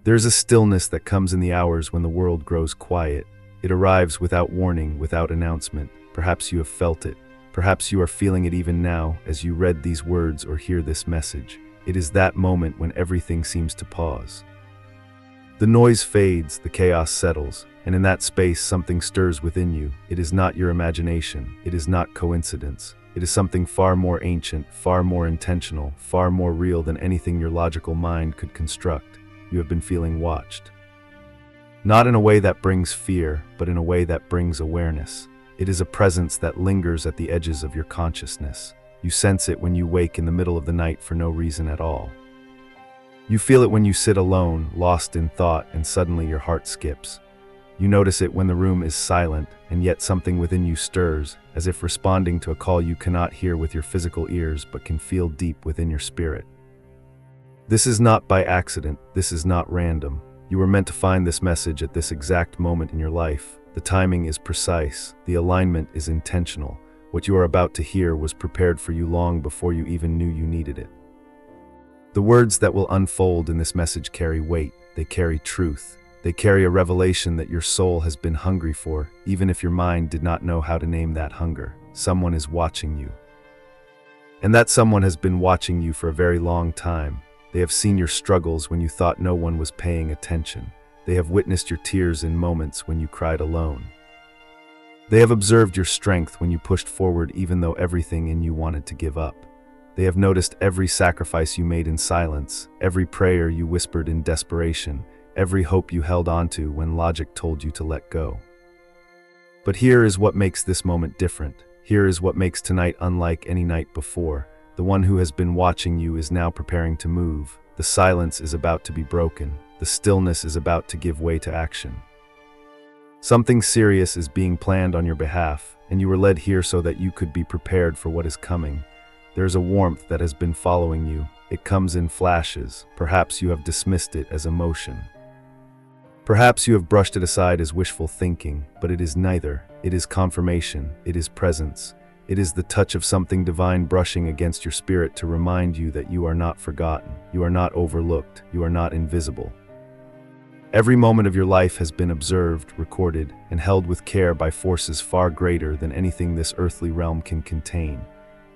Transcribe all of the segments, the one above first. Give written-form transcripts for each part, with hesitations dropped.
There's a stillness that comes in the hours when the world grows quiet. It arrives without warning, without announcement. Perhaps you have felt it. Perhaps you are feeling it even now as you read these words or hear this message. It is that moment when everything seems to pause. The noise fades, the chaos settles, and in that space something stirs within you. It is not your imagination. It is not coincidence. It is something far more ancient, far more intentional, far more real than anything your logical mind could construct. You have been feeling watched. Not in a way that brings fear, but in a way that brings awareness. It is a presence that lingers at the edges of your consciousness. You sense it when you wake in the middle of the night for no reason at all. You feel it when you sit alone, lost in thought, and suddenly your heart skips. You notice it when the room is silent, and yet something within you stirs, as if responding to a call you cannot hear with your physical ears but can feel deep within your spirit. This is not by accident. This is not random. You were meant to find this message at this exact moment in your life. The timing is precise. The alignment is intentional. What you are about to hear was prepared for you long before you even knew you needed it. The words that will unfold in this message carry weight. They carry truth. They carry a revelation that your soul has been hungry for, even if your mind did not know how to name that hunger. Someone is watching you. And that someone has been watching you for a very long time. They have seen your struggles when you thought no one was paying attention. They have witnessed your tears in moments when you cried alone. They have observed your strength when you pushed forward even though everything in you wanted to give up. They have noticed every sacrifice you made in silence, every prayer you whispered in desperation, every hope you held onto when logic told you to let go. But here is what makes this moment different. Here is what makes tonight unlike any night before. The one who has been watching you is now preparing to move. The silence is about to be broken. The stillness is about to give way to action. Something serious is being planned on your behalf, and you were led here so that you could be prepared for what is coming. There is a warmth that has been following you. It comes in flashes. Perhaps you have dismissed it as emotion. Perhaps you have brushed it aside as wishful thinking, but it is neither. It is confirmation. It is presence. It is the touch of something divine brushing against your spirit to remind you that you are not forgotten, you are not overlooked, you are not invisible. Every moment of your life has been observed, recorded, and held with care by forces far greater than anything this earthly realm can contain.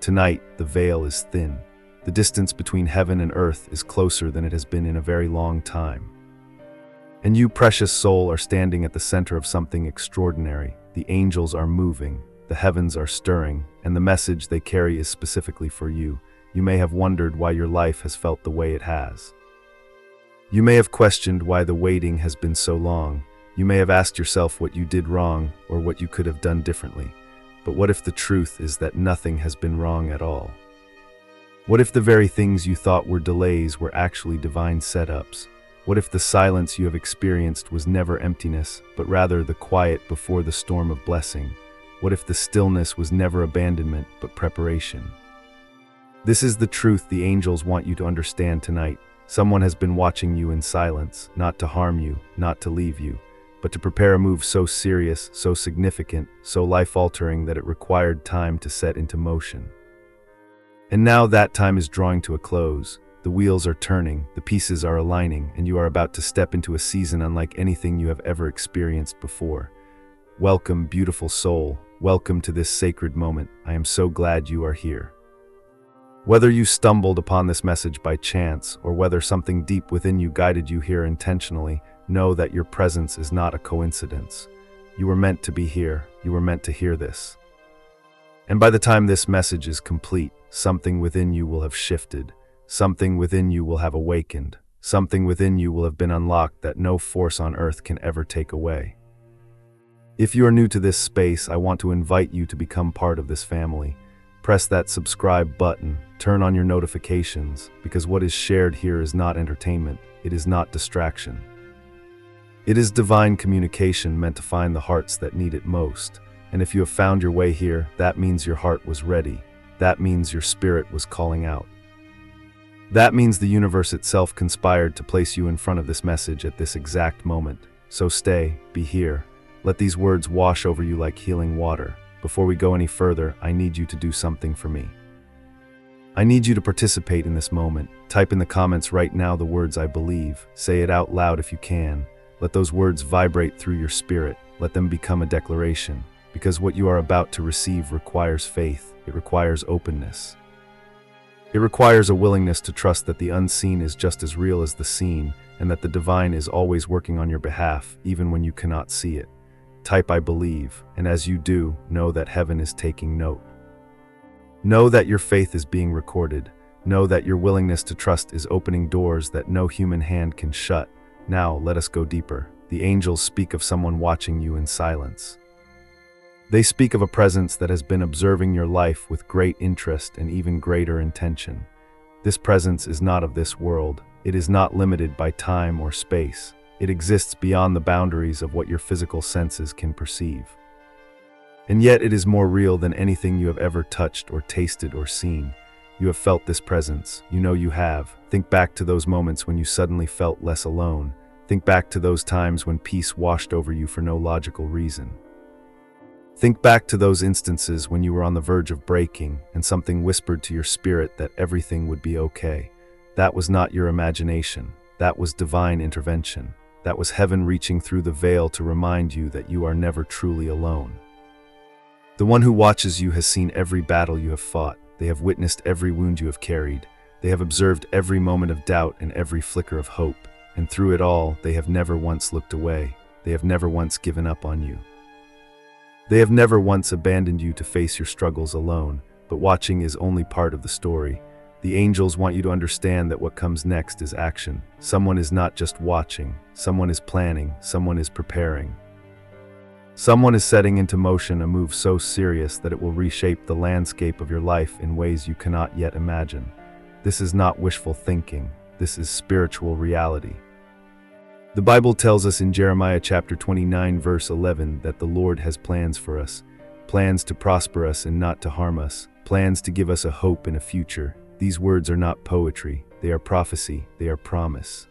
Tonight, the veil is thin. The distance between heaven and earth is closer than it has been in a very long time. And you, precious soul, are standing at the center of something extraordinary. The angels are moving. The heavens are stirring, and the message they carry is specifically for you. You may have wondered why your life has felt the way it has. You may have questioned why the waiting has been so long. You may have asked yourself what you did wrong or what you could have done differently. But what if the truth is that nothing has been wrong at all? What if the very things you thought were delays were actually divine setups? What if the silence you have experienced was never emptiness, but rather the quiet before the storm of blessing? What if the stillness was never abandonment, but preparation? This is the truth the angels want you to understand tonight. Someone has been watching you in silence, not to harm you, not to leave you, but to prepare a move so serious, so significant, so life-altering that it required time to set into motion. And now that time is drawing to a close. The wheels are turning, the pieces are aligning, and you are about to step into a season unlike anything you have ever experienced before. Welcome, beautiful soul. Welcome to this sacred moment. I am so glad you are here. Whether you stumbled upon this message by chance, or whether something deep within you guided you here intentionally, know that your presence is not a coincidence. You were meant to be here. You were meant to hear this. And by the time this message is complete, something within you will have shifted. Something within you will have awakened. Something within you will have been unlocked that no force on earth can ever take away. If you are new to this space, I want to invite you to become part of this family. Press that subscribe button, turn on your notifications, because what is shared here is not entertainment, it is not distraction. It is divine communication meant to find the hearts that need it most. And if you have found your way here, that means your heart was ready. That means your spirit was calling out. That means the universe itself conspired to place you in front of this message at this exact moment. So stay, be here. Let these words wash over you like healing water. Before we go any further, I need you to do something for me. I need you to participate in this moment. Type in the comments right now the words "I believe." Say it out loud if you can. Let those words vibrate through your spirit. Let them become a declaration. Because what you are about to receive requires faith. It requires openness. It requires a willingness to trust that the unseen is just as real as the seen, and that the divine is always working on your behalf, even when you cannot see it. Type "I believe," and as you do, know that heaven is taking note. Know that your faith is being recorded. Know that your willingness to trust is opening doors that no human hand can shut. Now, let us go deeper. The angels speak of someone watching you in silence. They speak of a presence that has been observing your life with great interest and even greater intention. This presence is not of this world. It is not limited by time or space. It exists beyond the boundaries of what your physical senses can perceive. And yet it is more real than anything you have ever touched or tasted or seen. You have felt this presence. You know you have. Think back to those moments when you suddenly felt less alone. Think back to those times when peace washed over you for no logical reason. Think back to those instances when you were on the verge of breaking and something whispered to your spirit that everything would be okay. That was not your imagination. That was divine intervention. That was heaven reaching through the veil to remind you that you are never truly alone. The one who watches you has seen every battle you have fought. They have witnessed every wound you have carried. They have observed every moment of doubt and every flicker of hope. And through it all, they have never once looked away. They have never once given up on you. They have never once abandoned you to face your struggles alone, but watching is only part of the story. The angels want you to understand that what comes next is action. Someone is not just watching, someone is planning, someone is preparing. Someone is setting into motion a move so serious that it will reshape the landscape of your life in ways you cannot yet imagine. This is not wishful thinking, this is spiritual reality. The Bible tells us in Jeremiah chapter 29 verse 11 that the Lord has plans for us, plans to prosper us and not to harm us, plans to give us a hope and a future. These words are not poetry, they are prophecy, they are promise.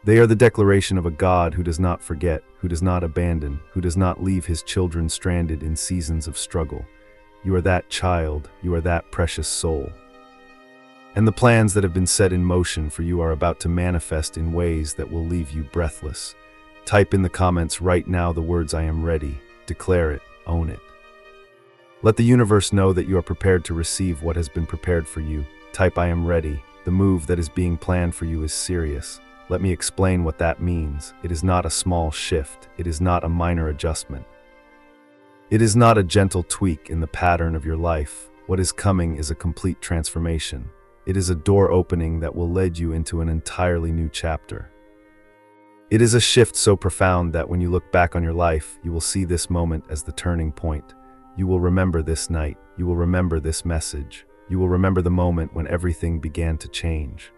They are the declaration of a God who does not forget, who does not abandon, who does not leave his children stranded in seasons of struggle. You are that child, you are that precious soul. And the plans that have been set in motion for you are about to manifest in ways that will leave you breathless. Type in the comments right now the words "I am ready." Declare it, own it. Let the universe know that you are prepared to receive what has been prepared for you. Type "I am ready." The move that is being planned for you is serious. Let me explain what that means. It is not a small shift. It is not a minor adjustment. It is not a gentle tweak in the pattern of your life. What is coming is a complete transformation. It is a door opening that will lead you into an entirely new chapter. It is a shift so profound that when you look back on your life, you will see this moment as the turning point. You will remember this night. You will remember this message. You will remember the moment when everything began to change.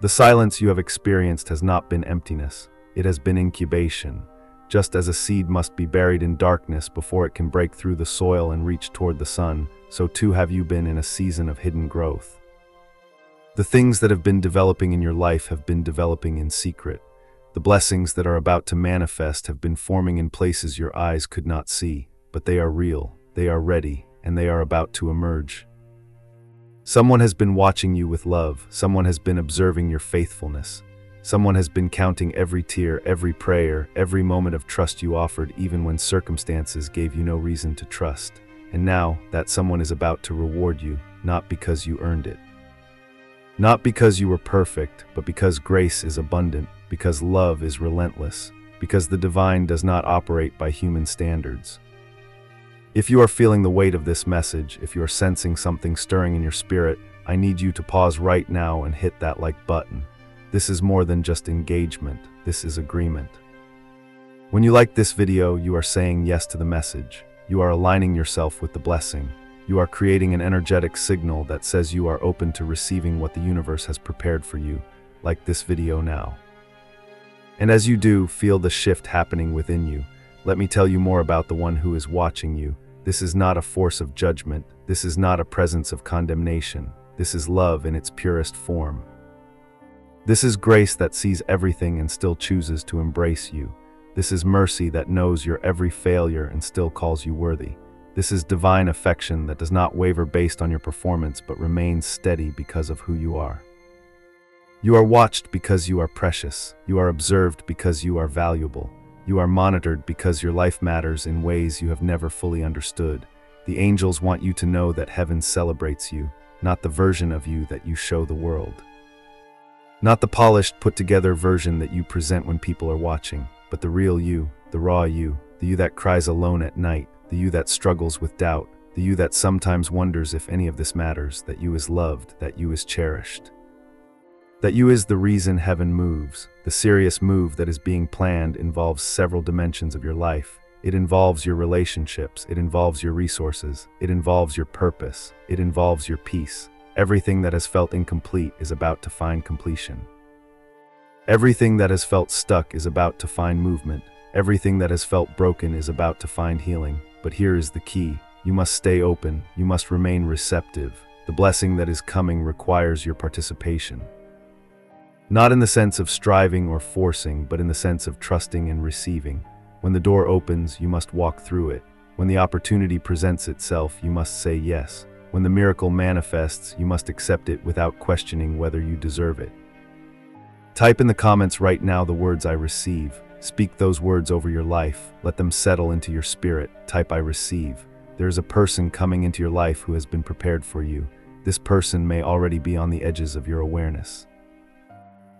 The silence you have experienced has not been emptiness. It has been incubation. Just as a seed must be buried in darkness before it can break through the soil and reach toward the sun, so too have you been in a season of hidden growth. The things that have been developing in your life have been developing in secret. The blessings that are about to manifest have been forming in places your eyes could not see, but they are real, they are ready, and they are about to emerge. Someone has been watching you with love. Someone has been observing your faithfulness. Someone has been counting every tear, every prayer, every moment of trust you offered even when circumstances gave you no reason to trust. And now, that someone is about to reward you, not because you earned it. Not because you were perfect, but because grace is abundant, because love is relentless, because the divine does not operate by human standards. If you are feeling the weight of this message, if you are sensing something stirring in your spirit, I need you to pause right now and hit that like button. This is more than just engagement, this is agreement. When you like this video, you are saying yes to the message. You are aligning yourself with the blessing. You are creating an energetic signal that says you are open to receiving what the universe has prepared for you, like this video now. And as you do, feel the shift happening within you. Let me tell you more about the one who is watching you. This is not a force of judgment. This is not a presence of condemnation. This is love in its purest form. This is grace that sees everything and still chooses to embrace you. This is mercy that knows your every failure and still calls you worthy. This is divine affection that does not waver based on your performance but remains steady because of who you are. You are watched because you are precious. You are observed because you are valuable. You are monitored because your life matters in ways you have never fully understood. The angels want you to know that heaven celebrates you, not the version of you that you show the world. Not the polished, put-together version that you present when people are watching, but the real you, the raw you, the you that cries alone at night, the you that struggles with doubt, the you that sometimes wonders if any of this matters, that you is loved, that you is cherished. That you is the reason heaven moves. The serious move that is being planned involves several dimensions of your life. It involves your relationships, it involves your resources, it involves your purpose, it involves your peace. Everything that has felt incomplete is about to find completion. Everything that has felt stuck is about to find movement. Everything that has felt broken is about to find healing. But here is the key. You must stay open. You must remain receptive. The blessing that is coming requires your participation. Not in the sense of striving or forcing, but in the sense of trusting and receiving. When the door opens, you must walk through it. When the opportunity presents itself, you must say yes. When the miracle manifests, you must accept it without questioning whether you deserve it. Type in the comments right now the words "I receive." Speak those words over your life. Let them settle into your spirit. Type "I receive." There is a person coming into your life who has been prepared for you. This person may already be on the edges of your awareness.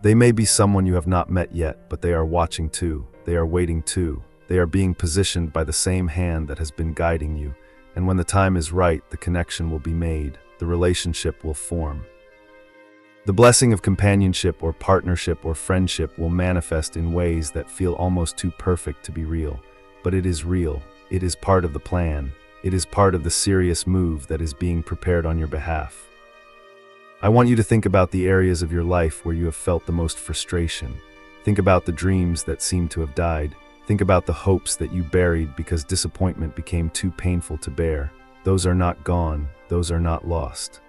They may be someone you have not met yet, but they are watching too. They are waiting too. They are being positioned by the same hand that has been guiding you. And when the time is right, the connection will be made. The relationship will form. The blessing of companionship or partnership or friendship will manifest in ways that feel almost too perfect to be real. But it is real. It is part of the plan. It is part of the serious move that is being prepared on your behalf. I want you to think about the areas of your life where you have felt the most frustration. Think about the dreams that seem to have died. Think about the hopes that you buried because disappointment became too painful to bear. Those are not gone. Those are not lost.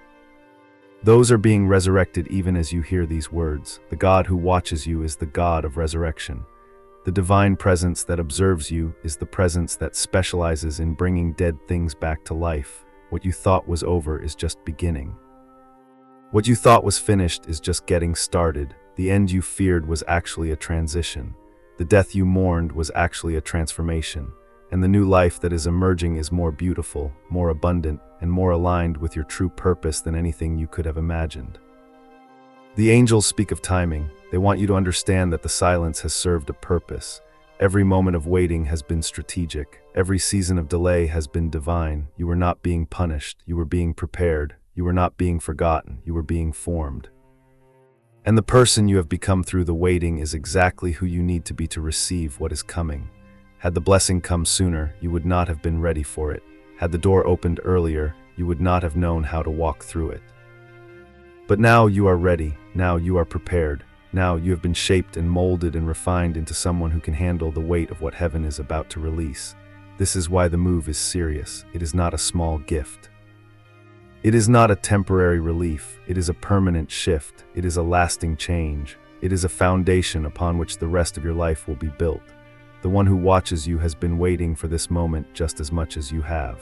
Those are being resurrected even as you hear these words. The God who watches you is the God of resurrection. The divine presence that observes you is the presence that specializes in bringing dead things back to life. What you thought was over is just beginning. What you thought was finished is just getting started. The end you feared was actually a transition. The death you mourned was actually a transformation. And the new life that is emerging is more beautiful, more abundant, and more aligned with your true purpose than anything you could have imagined. The angels speak of timing. They want you to understand that the silence has served a purpose. Every moment of waiting has been strategic. Every season of delay has been divine. You were not being punished. You were being prepared. You were not being forgotten. You were being formed. And the person you have become through the waiting is exactly who you need to be to receive what is coming. Had the blessing come sooner, you would not have been ready for it. Had the door opened earlier, you would not have known how to walk through it. But now you are ready. Now you are prepared. Now you have been shaped and molded and refined into someone who can handle the weight of what heaven is about to release. This is why the move is serious. It is not a small gift. It is not a temporary relief. It is a permanent shift. It is a lasting change. It is a foundation upon which the rest of your life will be built. The one who watches you has been waiting for this moment just as much as you have.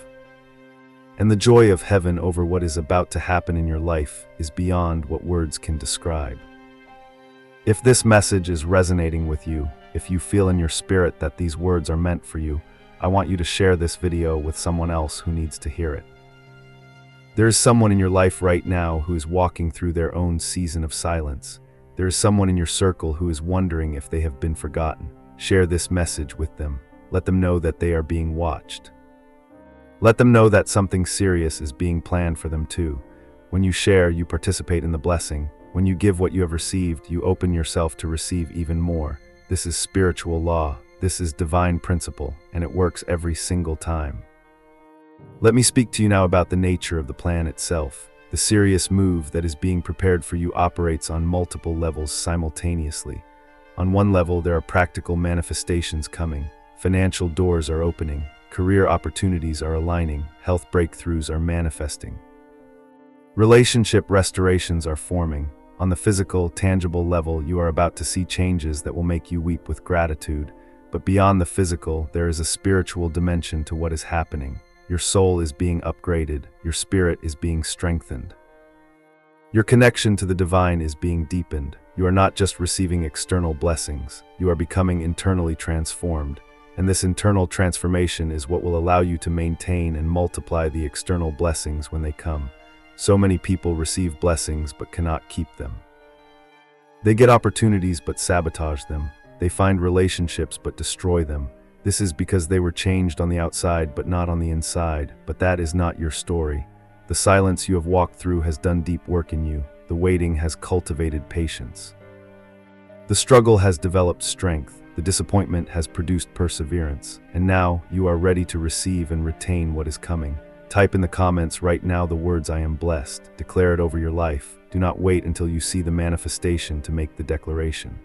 And the joy of heaven over what is about to happen in your life is beyond what words can describe. If this message is resonating with you, if you feel in your spirit that these words are meant for you, I want you to share this video with someone else who needs to hear it. There is someone in your life right now who is walking through their own season of silence. There is someone in your circle who is wondering if they have been forgotten. Share this message with them. Let them know that they are being watched. Let them know that something serious is being planned for them too. When you share, you participate in the blessing. When you give what you have received, you open yourself to receive even more. This is spiritual law. This is divine principle, and it works every single time. Let me speak to you now about the nature of the plan itself. The serious move that is being prepared for you operates on multiple levels simultaneously. On one level, there are practical manifestations coming. Financial doors are opening. Career opportunities are aligning. Health breakthroughs are manifesting. Relationship restorations are forming. On the physical, tangible level, you are about to see changes that will make you weep with gratitude. But beyond the physical, there is a spiritual dimension to what is happening. Your soul is being upgraded. Your spirit is being strengthened. Your connection to the divine is being deepened. You are not just receiving external blessings. You are becoming internally transformed. And this internal transformation is what will allow you to maintain and multiply the external blessings when they come. So many people receive blessings but cannot keep them. They get opportunities but sabotage them. They find relationships but destroy them. This is because they were changed on the outside but not on the inside. But that is not your story. The silence you have walked through has done deep work in you. The waiting has cultivated patience. The struggle has developed strength. The disappointment has produced perseverance. And now you are ready to receive and retain what is coming. Type in the comments right now the words "I am blessed." Declare it over your life. Do not wait until you see the manifestation to make the declaration.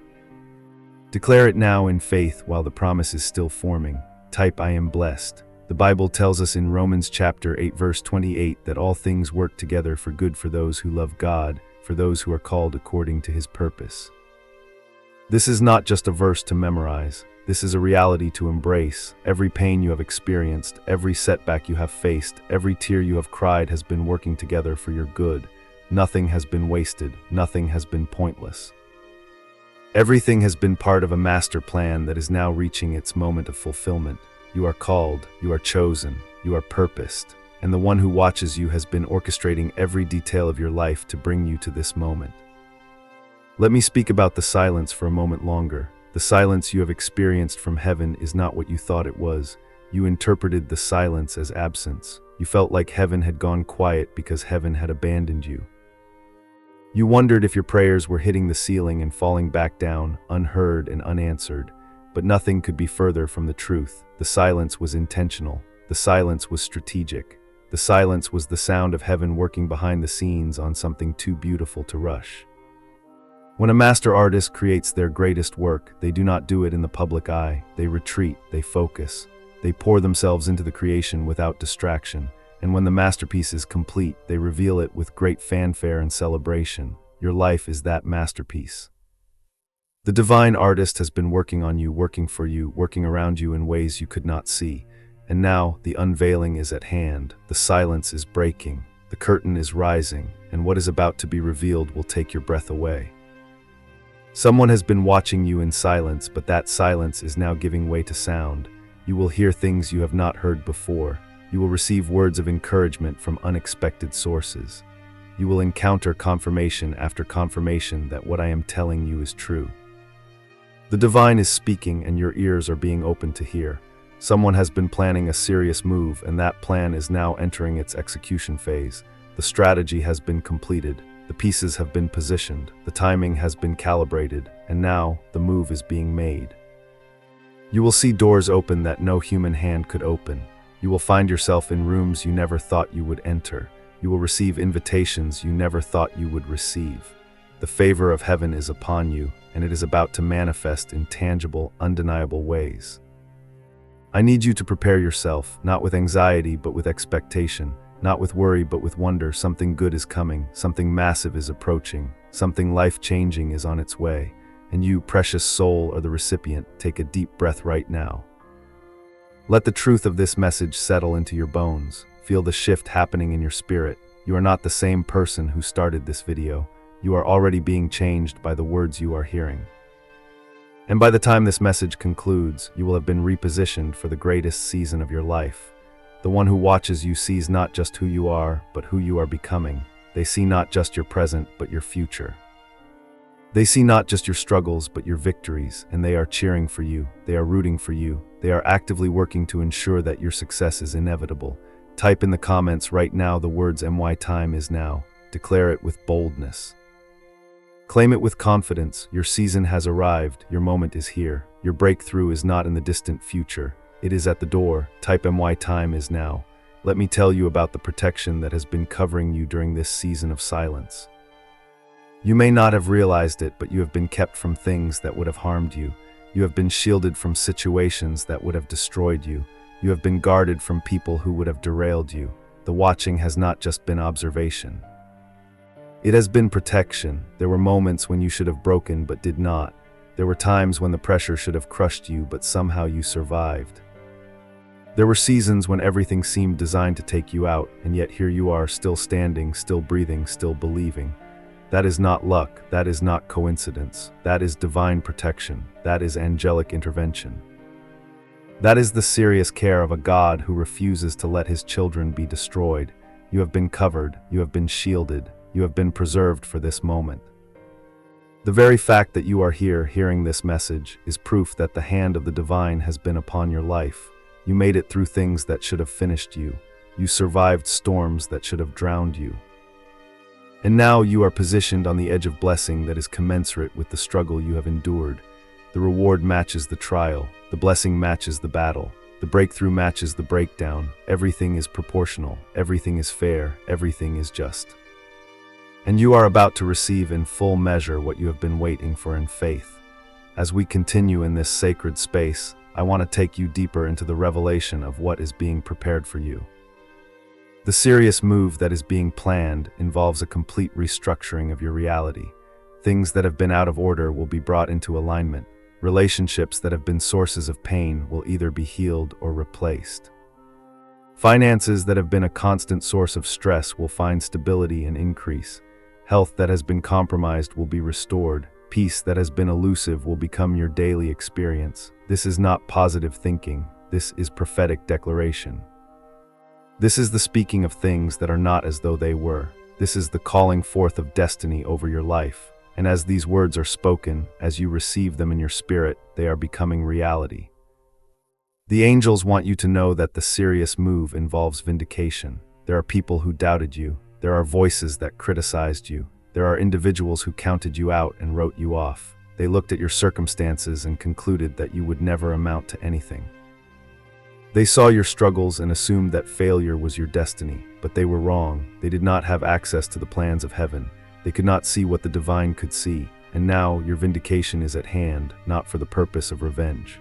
Declare it now in faith while the promise is still forming. Type "I am blessed." The Bible tells us in Romans chapter 8 verse 28 that all things work together for good for those who love God, for those who are called according to His purpose. This is not just a verse to memorize. This is a reality to embrace. Every pain you have experienced, every setback you have faced, every tear you have cried has been working together for your good. Nothing has been wasted. Nothing has been pointless. Everything has been part of a master plan that is now reaching its moment of fulfillment. You are called, you are chosen, you are purposed, and the one who watches you has been orchestrating every detail of your life to bring you to this moment. Let me speak about the silence for a moment longer. The silence you have experienced from heaven is not what you thought it was. You interpreted the silence as absence. You felt like heaven had gone quiet because heaven had abandoned you. You wondered if your prayers were hitting the ceiling and falling back down, unheard and unanswered. But nothing could be further from the truth. The silence was intentional. The silence was strategic. The silence was the sound of heaven working behind the scenes on something too beautiful to rush. When a master artist creates their greatest work, they do not do it in the public eye. They retreat, they focus. They pour themselves into the creation without distraction. And when the masterpiece is complete, they reveal it with great fanfare and celebration. Your life is that masterpiece. The divine artist has been working on you, working for you, working around you in ways you could not see. And now the unveiling is at hand. The silence is breaking. The curtain is rising. And what is about to be revealed will take your breath away. Someone has been watching you in silence, but that silence is now giving way to sound. You will hear things you have not heard before. You will receive words of encouragement from unexpected sources. You will encounter confirmation after confirmation that what I am telling you is true. The divine is speaking and your ears are being opened to hear. Someone has been planning a serious move and that plan is now entering its execution phase. The strategy has been completed. The pieces have been positioned. The timing has been calibrated. And now the move is being made. You will see doors open that no human hand could open. You will find yourself in rooms you never thought you would enter. You will receive invitations you never thought you would receive. The favor of heaven is upon you, and it is about to manifest in tangible, undeniable ways. I need you to prepare yourself, not with anxiety but with expectation, not with worry but with wonder. Something good is coming, something massive is approaching, something life-changing is on its way, and you, precious soul, are the recipient. Take a deep breath right now. Let the truth of this message settle into your bones. Feel the shift happening in your spirit. You are not the same person who started this video. You are already being changed by the words you are hearing. And by the time this message concludes, you will have been repositioned for the greatest season of your life. The one who watches you sees not just who you are, but who you are becoming. They see not just your present, but your future. They see not just your struggles, but your victories, and they are cheering for you. They are rooting for you. They are actively working to ensure that your success is inevitable. Type in the comments right now the words "My time is now." Declare it with boldness. Claim it with confidence. Your season has arrived. Your moment is here. Your breakthrough is not in the distant future. It is at the door. Type "My time is now." Let me tell you about the protection that has been covering you during this season of silence. You may not have realized it, but you have been kept from things that would have harmed you. You have been shielded from situations that would have destroyed you. You have been guarded from people who would have derailed you. The watching has not just been observation. It has been protection. There were moments when you should have broken but did not. There were times when the pressure should have crushed you, but somehow you survived. There were seasons when everything seemed designed to take you out, and yet here you are, still standing, still breathing, still believing. That is not luck, that is not coincidence, that is divine protection, that is angelic intervention. That is the serious care of a God who refuses to let his children be destroyed. You have been covered, you have been shielded, you have been preserved for this moment. The very fact that you are here hearing this message is proof that the hand of the divine has been upon your life. You made it through things that should have finished you. You survived storms that should have drowned you. And now you are positioned on the edge of blessing that is commensurate with the struggle you have endured. The reward matches the trial, the blessing matches the battle, the breakthrough matches the breakdown. Everything is proportional, everything is fair, everything is just. And you are about to receive in full measure what you have been waiting for in faith. As we continue in this sacred space, I want to take you deeper into the revelation of what is being prepared for you. The serious move that is being planned involves a complete restructuring of your reality. Things that have been out of order will be brought into alignment. Relationships that have been sources of pain will either be healed or replaced. Finances that have been a constant source of stress will find stability and increase. Health that has been compromised will be restored. Peace that has been elusive will become your daily experience. This is not positive thinking. This is prophetic declaration. This is the speaking of things that are not as though they were. This is the calling forth of destiny over your life. And as these words are spoken, as you receive them in your spirit, they are becoming reality. The angels want you to know that the serious move involves vindication. There are people who doubted you. There are voices that criticized you. There are individuals who counted you out and wrote you off. They looked at your circumstances and concluded that you would never amount to anything. They saw your struggles and assumed that failure was your destiny, but they were wrong. They did not have access to the plans of heaven. They could not see what the divine could see, and now your vindication is at hand, not for the purpose of revenge.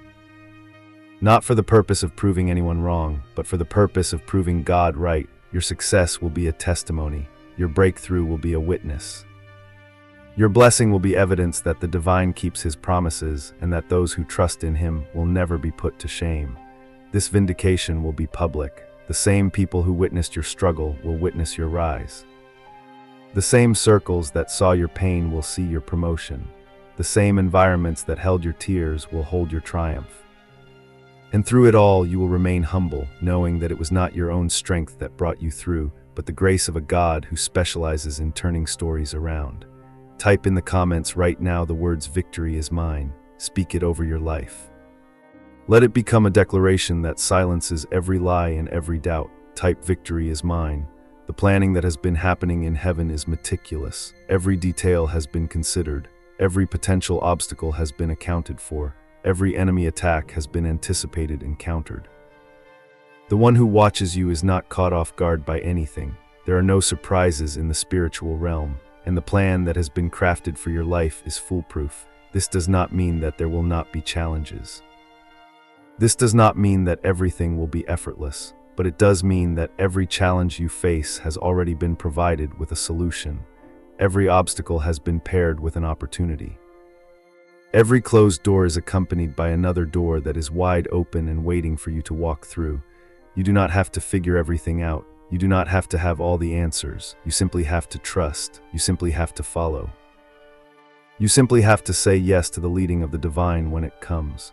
Not for the purpose of proving anyone wrong, but for the purpose of proving God right. Your success will be a testimony. Your breakthrough will be a witness. Your blessing will be evidence that the divine keeps his promises and that those who trust in him will never be put to shame. This vindication will be public. The same people who witnessed your struggle will witness your rise. The same circles that saw your pain will see your promotion. The same environments that held your tears will hold your triumph. And through it all, you will remain humble, knowing that it was not your own strength that brought you through, but the grace of a God who specializes in turning stories around. Type in the comments right now the words "Victory is mine." Speak it over your life. Let it become a declaration that silences every lie and every doubt. Type "Victory is mine." The planning that has been happening in heaven is meticulous. Every detail has been considered. Every potential obstacle has been accounted for. Every enemy attack has been anticipated and countered. The one who watches you is not caught off guard by anything. There are no surprises in the spiritual realm, and the plan that has been crafted for your life is foolproof. This does not mean that there will not be challenges. This does not mean that everything will be effortless, but it does mean that every challenge you face has already been provided with a solution. Every obstacle has been paired with an opportunity. Every closed door is accompanied by another door that is wide open and waiting for you to walk through. You do not have to figure everything out. You do not have to have all the answers. You simply have to trust. You simply have to follow. You simply have to say yes to the leading of the divine when it comes.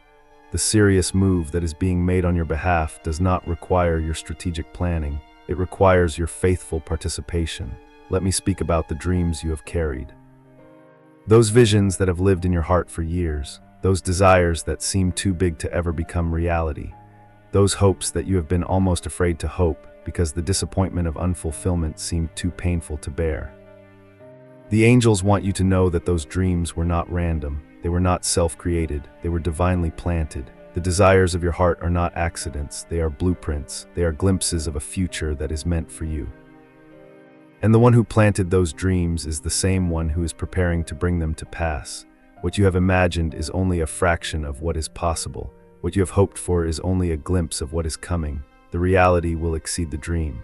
The serious move that is being made on your behalf does not require your strategic planning. It requires your faithful participation. Let me speak about the dreams you have carried. Those visions that have lived in your heart for years. Those desires that seem too big to ever become reality. Those hopes that you have been almost afraid to hope because the disappointment of unfulfillment seemed too painful to bear. The angels want you to know that those dreams were not random. They were not self-created. They were divinely planted. The desires of your heart are not accidents. They are blueprints. They are glimpses of a future that is meant for you. And the one who planted those dreams is the same one who is preparing to bring them to pass. What you have imagined is only a fraction of what is possible. What you have hoped for is only a glimpse of what is coming. The reality will exceed the dream.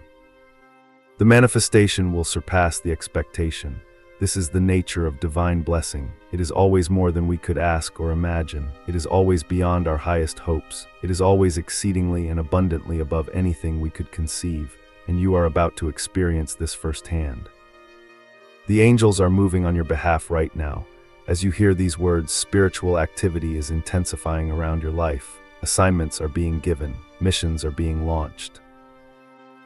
The manifestation will surpass the expectation. This is the nature of divine blessing. It is always more than we could ask or imagine. It is always beyond our highest hopes. It is always exceedingly and abundantly above anything we could conceive, and you are about to experience this firsthand. The angels are moving on your behalf right now. As you hear these words, spiritual activity is intensifying around your life. Assignments are being given. Missions are being launched.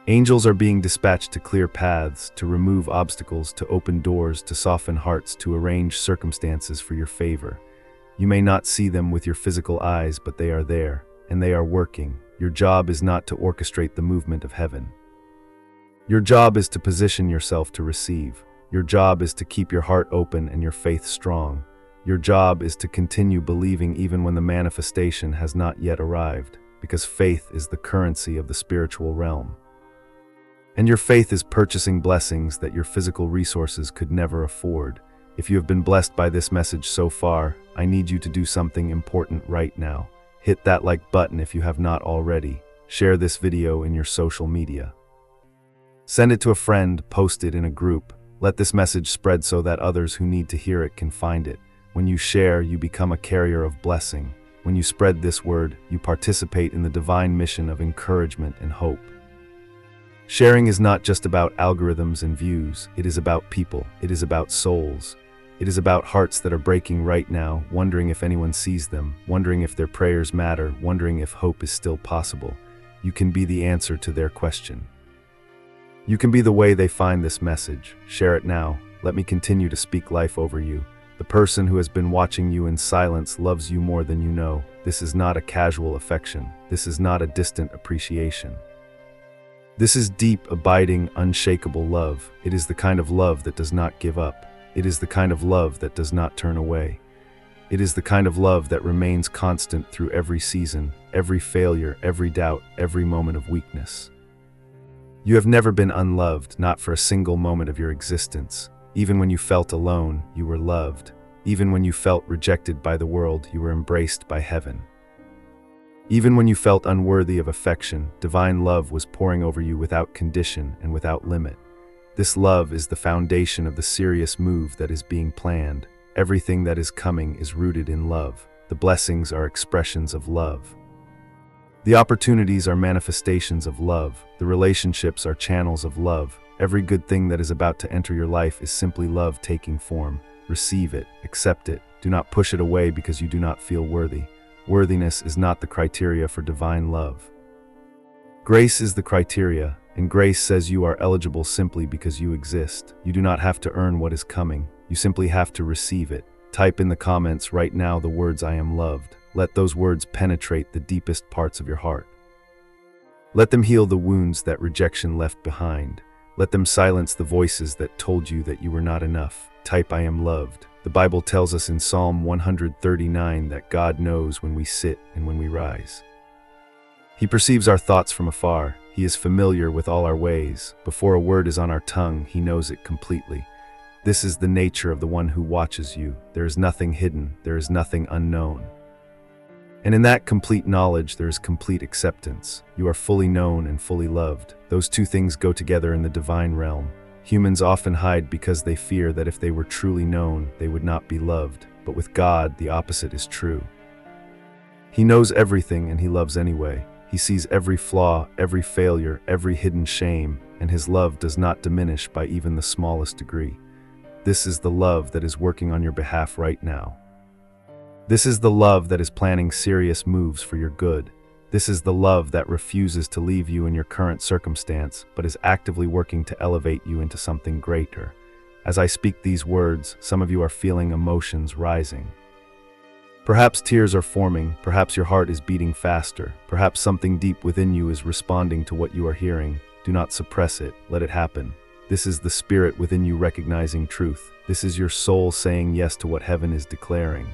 Angels are being dispatched to clear paths, to remove obstacles, to open doors, to soften hearts, to arrange circumstances for your favor. You may not see them with your physical eyes, but they are there, and they are working. Your job is not to orchestrate the movement of heaven. Your job is to position yourself to receive. Your job is to keep your heart open and your faith strong. Your job is to continue believing even when the manifestation has not yet arrived, because faith is the currency of the spiritual realm. And your faith is purchasing blessings that your physical resources could never afford. If you have been blessed by this message so far, I need you to do something important right now. Hit that like button if you have not already. Share this video in your social media. Send it to a friend, post it in a group. Let this message spread so that others who need to hear it can find it. When you share, you become a carrier of blessing. When you spread this word, you participate in the divine mission of encouragement and hope. Sharing is not just about algorithms and views. It is about people. It is about souls. It is about hearts that are breaking right now, wondering if anyone sees them, wondering if their prayers matter, wondering if hope is still possible. You can be the answer to their question. You can be the way they find this message. Share it now. Let me continue to speak life over you. The person who has been watching you in silence loves you more than you know. This is not a casual affection. This is not a distant appreciation. This is deep, abiding, unshakable love. It is the kind of love that does not give up. It is the kind of love that does not turn away. It is the kind of love that remains constant through every season, every failure, every doubt, every moment of weakness. You have never been unloved, not for a single moment of your existence. Even when you felt alone, you were loved. Even when you felt rejected by the world, you were embraced by heaven. Even when you felt unworthy of affection, divine love was pouring over you without condition and without limit. This love is the foundation of the serious move that is being planned. Everything that is coming is rooted in love. The blessings are expressions of love. The opportunities are manifestations of love. The relationships are channels of love. Every good thing that is about to enter your life is simply love taking form. Receive it, accept it. Do not push it away because you do not feel worthy. Worthiness is not the criteria for divine love. Grace is the criteria, and grace says you are eligible simply because you exist. You do not have to earn what is coming. You simply have to receive it. Type in the comments right now the words "I am loved." Let those words penetrate the deepest parts of your heart. Let them heal the wounds that rejection left behind. Let them silence the voices that told you that you were not enough. Type "I am loved." The Bible tells us in Psalm 139 that God knows when we sit and when we rise. He perceives our thoughts from afar. He is familiar with all our ways. Before a word is on our tongue, He knows it completely. This is the nature of the one who watches you. There is nothing hidden. There is nothing unknown. And in that complete knowledge, there is complete acceptance. You are fully known and fully loved. Those two things go together in the divine realm. Humans often hide because they fear that if they were truly known, they would not be loved. But with God, the opposite is true. He knows everything and He loves anyway. He sees every flaw, every failure, every hidden shame, and His love does not diminish by even the smallest degree. This is the love that is working on your behalf right now. This is the love that is planning serious moves for your good. This is the love that refuses to leave you in your current circumstance, but is actively working to elevate you into something greater. As I speak these words, some of you are feeling emotions rising. Perhaps tears are forming, perhaps your heart is beating faster, perhaps something deep within you is responding to what you are hearing. Do not suppress it, let it happen. This is the spirit within you recognizing truth. This is your soul saying yes to what heaven is declaring.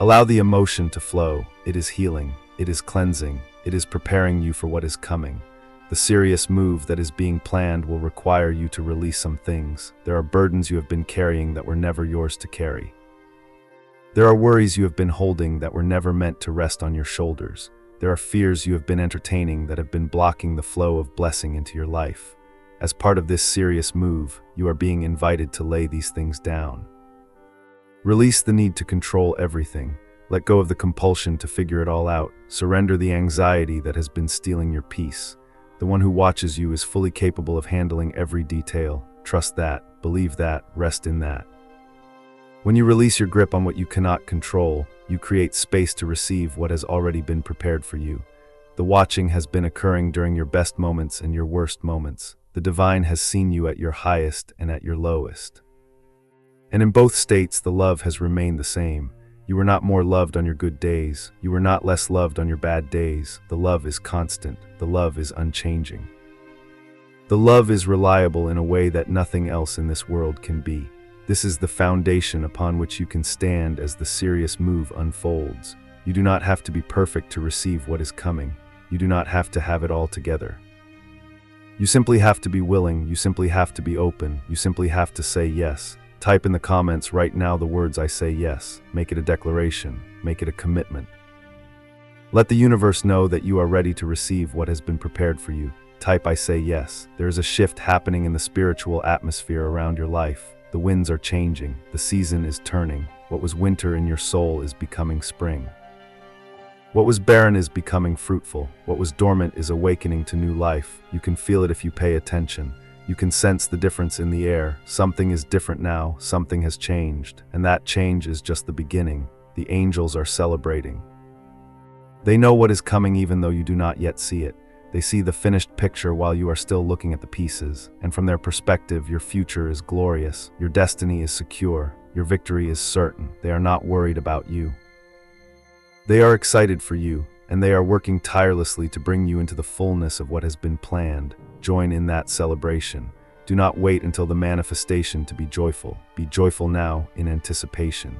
Allow the emotion to flow. It is healing. It is cleansing. It is preparing you for what is coming. The serious move that is being planned will require you to release some things. There are burdens you have been carrying that were never yours to carry. There are worries you have been holding that were never meant to rest on your shoulders. There are fears you have been entertaining that have been blocking the flow of blessing into your life. As part of this serious move, you are being invited to lay these things down. Release the need to control everything. Let go of the compulsion to figure it all out. Surrender the anxiety that has been stealing your peace. The one who watches you is fully capable of handling every detail. Trust that, believe that, rest in that. When you release your grip on what you cannot control, you create space to receive what has already been prepared for you. The watching has been occurring during your best moments and your worst moments. The divine has seen you at your highest and at your lowest. And in both states, the love has remained the same. You were not more loved on your good days. You were not less loved on your bad days. The love is constant. The love is unchanging. The love is reliable in a way that nothing else in this world can be. This is the foundation upon which you can stand as the serious move unfolds. You do not have to be perfect to receive what is coming. You do not have to have it all together. You simply have to be willing. You simply have to be open. You simply have to say yes. Type in the comments right now the words "I say yes." Make it a declaration. Make it a commitment. Let the universe know that you are ready to receive what has been prepared for you. Type "I say yes." There is a shift happening in the spiritual atmosphere around your life. The winds are changing. The season is turning. What was winter in your soul is becoming spring. What was barren is becoming fruitful. What was dormant is awakening to new life. You can feel it if you pay attention. You can sense the difference in the air. Something is different now. Something has changed. And that change is just the beginning. The angels are celebrating. They know what is coming even though you do not yet see it. They see the finished picture while you are still looking at the pieces. And from their perspective, your future is glorious. Your destiny is secure. Your victory is certain. They are not worried about you. They are excited for you, and they are working tirelessly to bring you into the fullness of what has been planned. Join in that celebration. Do not wait until the manifestation to be joyful. Be joyful now in anticipation.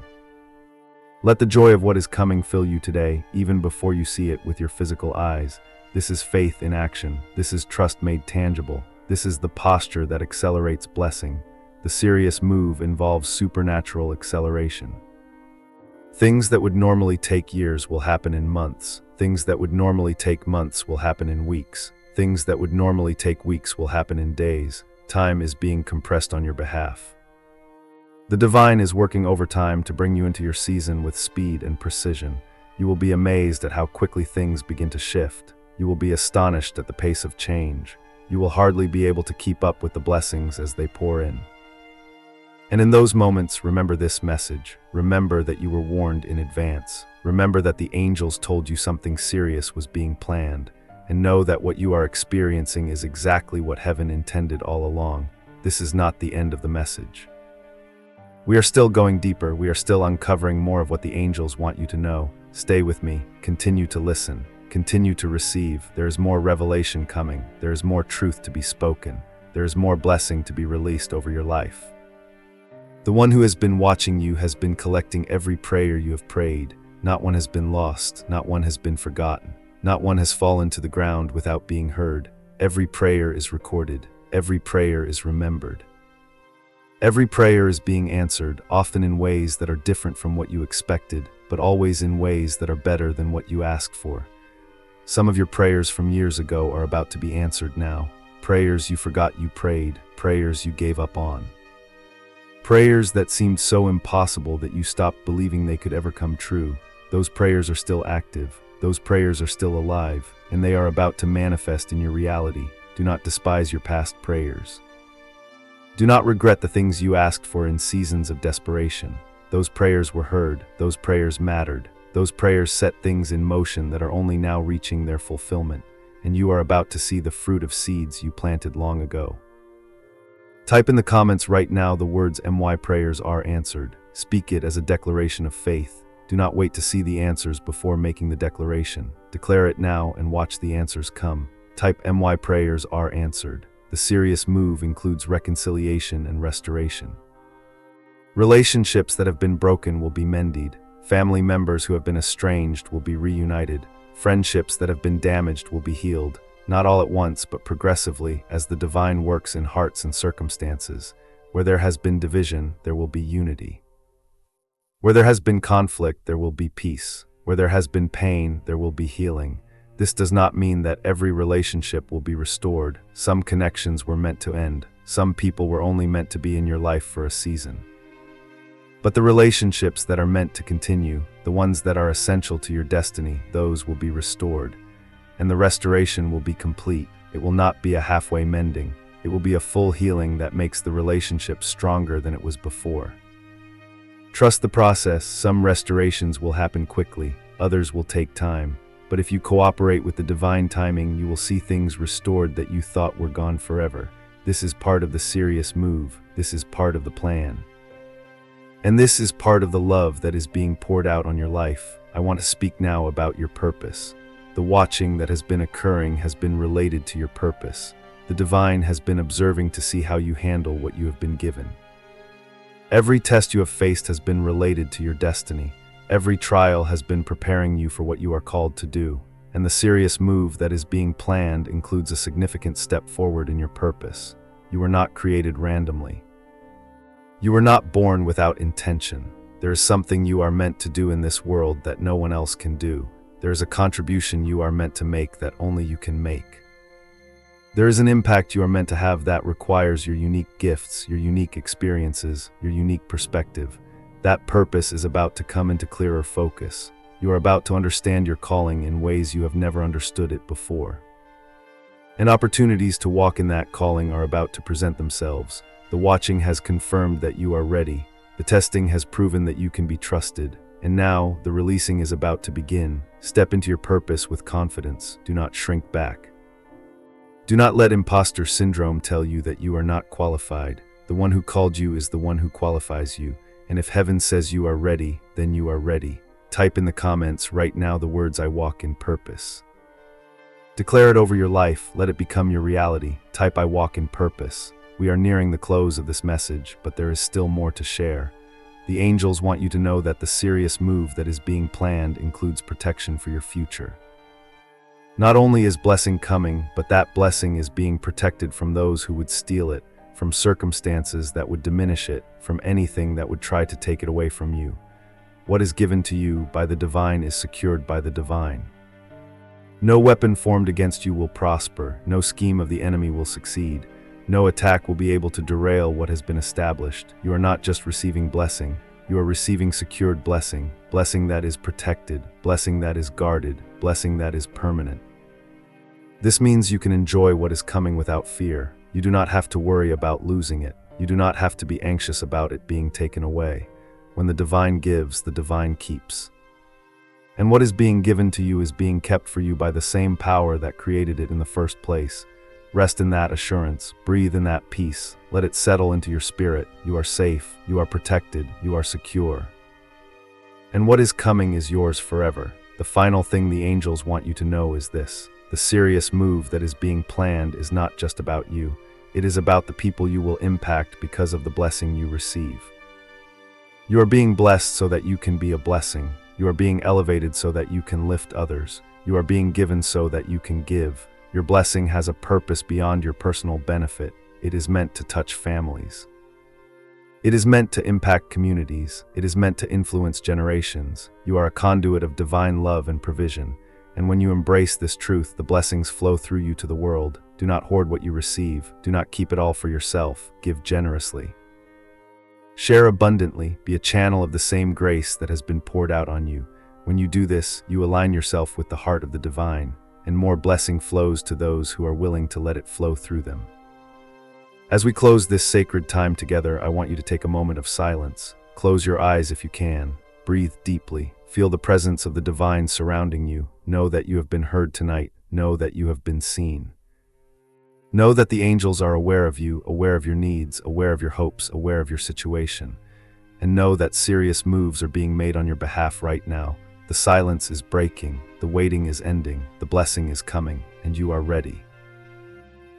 Let the joy of what is coming fill you today, even before you see it with your physical eyes. This is faith in action. This is trust made tangible. This is the posture that accelerates blessing. The serious move involves supernatural acceleration. Things that would normally take years will happen in months. Things that would normally take months will happen in weeks. Things that would normally take weeks will happen in days. Time is being compressed on your behalf. The divine is working overtime to bring you into your season with speed and precision. You will be amazed at how quickly things begin to shift. You will be astonished at the pace of change. You will hardly be able to keep up with the blessings as they pour in. And in those moments, remember this message. Remember that you were warned in advance. Remember that the angels told you something serious was being planned. And know that what you are experiencing is exactly what heaven intended all along. This is not the end of the message. We are still going deeper. We are still uncovering more of what the angels want you to know. Stay with me. Continue to listen. Continue to receive. There is more revelation coming. There is more truth to be spoken. There is more blessing to be released over your life. The one who has been watching you has been collecting every prayer you have prayed. Not one has been lost. Not one has been forgotten. Not one has fallen to the ground without being heard. Every prayer is recorded. Every prayer is remembered. Every prayer is being answered, often in ways that are different from what you expected, but always in ways that are better than what you asked for. Some of your prayers from years ago are about to be answered now. Prayers you forgot you prayed. Prayers you gave up on. Prayers that seemed so impossible that you stopped believing they could ever come true. Those prayers are still active. Those prayers are still alive, and they are about to manifest in your reality. Do not despise your past prayers. Do not regret the things you asked for in seasons of desperation. Those prayers were heard. Those prayers mattered. Those prayers set things in motion that are only now reaching their fulfillment, and you are about to see the fruit of seeds you planted long ago. Type in the comments right now the words "My prayers are answered." Speak it as a declaration of faith. Do not wait to see the answers before making the declaration. Declare it now and watch the answers come. Type "My prayers are answered." The serious move includes reconciliation and restoration. Relationships that have been broken will be mended. Family members who have been estranged will be reunited. Friendships that have been damaged will be healed. Not all at once, but progressively, as the divine works in hearts and circumstances. Where there has been division, there will be unity. Where there has been conflict, there will be peace. Where there has been pain, there will be healing. This does not mean that every relationship will be restored. Some connections were meant to end. Some people were only meant to be in your life for a season. But the relationships that are meant to continue, the ones that are essential to your destiny, those will be restored. And the restoration will be complete. It will not be a halfway mending. It will be a full healing that makes the relationship stronger than it was before. Trust the process. Some restorations will happen quickly, others will take time. But if you cooperate with the divine timing, you will see things restored that you thought were gone forever. This is part of the serious move. This is part of the plan. And this is part of the love that is being poured out on your life. I want to speak now about your purpose. The watching that has been occurring has been related to your purpose. The divine has been observing to see how you handle what you have been given. Every test you have faced has been related to your destiny. Every trial has been preparing you for what you are called to do. And the serious move that is being planned includes a significant step forward in your purpose. You were not created randomly. You were not born without intention. There is something you are meant to do in this world that no one else can do. There is a contribution you are meant to make that only you can make. There is an impact you are meant to have that requires your unique gifts, your unique experiences, your unique perspective. That purpose is about to come into clearer focus. You are about to understand your calling in ways you have never understood it before. And opportunities to walk in that calling are about to present themselves. The watching has confirmed that you are ready. The testing has proven that you can be trusted. And now, the releasing is about to begin. Step into your purpose with confidence. Do not shrink back. Do not let imposter syndrome tell you that you are not qualified. The one who called you is the one who qualifies you. And if heaven says you are ready, then you are ready. Type in the comments right now the words "I walk in purpose." Declare it over your life. Let it become your reality. Type "I walk in purpose." We are nearing the close of this message, but there is still more to share. The angels want you to know that the serious move that is being planned includes protection for your future. Not only is blessing coming, but that blessing is being protected from those who would steal it, from circumstances that would diminish it, from anything that would try to take it away from you. What is given to you by the divine is secured by the divine. No weapon formed against you will prosper. No scheme of the enemy will succeed. No attack will be able to derail what has been established. You are not just receiving blessing, you are receiving secured blessing, blessing that is protected, blessing that is guarded, blessing that is permanent. This means you can enjoy what is coming without fear. You do not have to worry about losing it. You do not have to be anxious about it being taken away. When the divine gives, the divine keeps. And what is being given to you is being kept for you by the same power that created it in the first place. Rest in that assurance. Breathe in that peace. Let it settle into your spirit. You are safe. You are protected. You are secure. And what is coming is yours forever. The final thing the angels want you to know is this. The serious move that is being planned is not just about you. It is about the people you will impact because of the blessing you receive. You are being blessed so that you can be a blessing. You are being elevated so that you can lift others. You are being given so that you can give. Your blessing has a purpose beyond your personal benefit. It is meant to touch families. It is meant to impact communities. It is meant to influence generations. You are a conduit of divine love and provision. And when you embrace this truth, the blessings flow through you to the world. Do not hoard what you receive. Do not keep it all for yourself. Give generously. Share abundantly. Be a channel of the same grace that has been poured out on you. When you do this, you align yourself with the heart of the divine, and more blessing flows to those who are willing to let it flow through them. As we close this sacred time together, I want you to take a moment of silence. Close your eyes if you can. Breathe deeply. Feel the presence of the divine surrounding you. Know that you have been heard tonight. Know that you have been seen. Know that the angels are aware of you, aware of your needs, aware of your hopes, aware of your situation. And know that serious moves are being made on your behalf right now. The silence is breaking, the waiting is ending, the blessing is coming, and you are ready.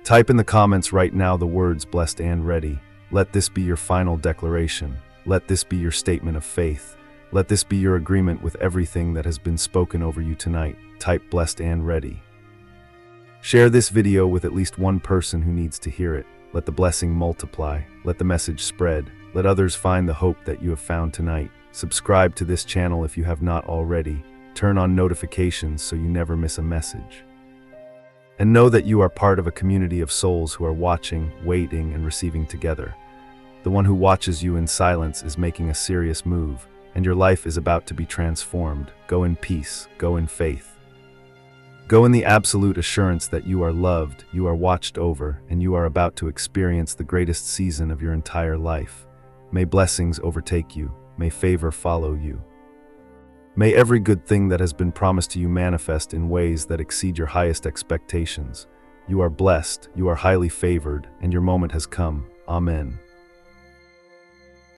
Type in the comments right now the words "blessed and ready." Let this be your final declaration. Let this be your statement of faith. Let this be your agreement with everything that has been spoken over you tonight. Type "blessed and ready." Share this video with at least one person who needs to hear it. Let the blessing multiply. Let the message spread. Let others find the hope that you have found tonight. Subscribe to this channel if you have not already. Turn on notifications so you never miss a message. And know that you are part of a community of souls who are watching, waiting, and receiving together. The one who watches you in silence is making a serious move, and your life is about to be transformed. Go in peace, go in faith. Go in the absolute assurance that you are loved, you are watched over, and you are about to experience the greatest season of your entire life. May blessings overtake you. May favor follow you. May every good thing that has been promised to you manifest in ways that exceed your highest expectations. You are blessed, you are highly favored, and your moment has come. Amen.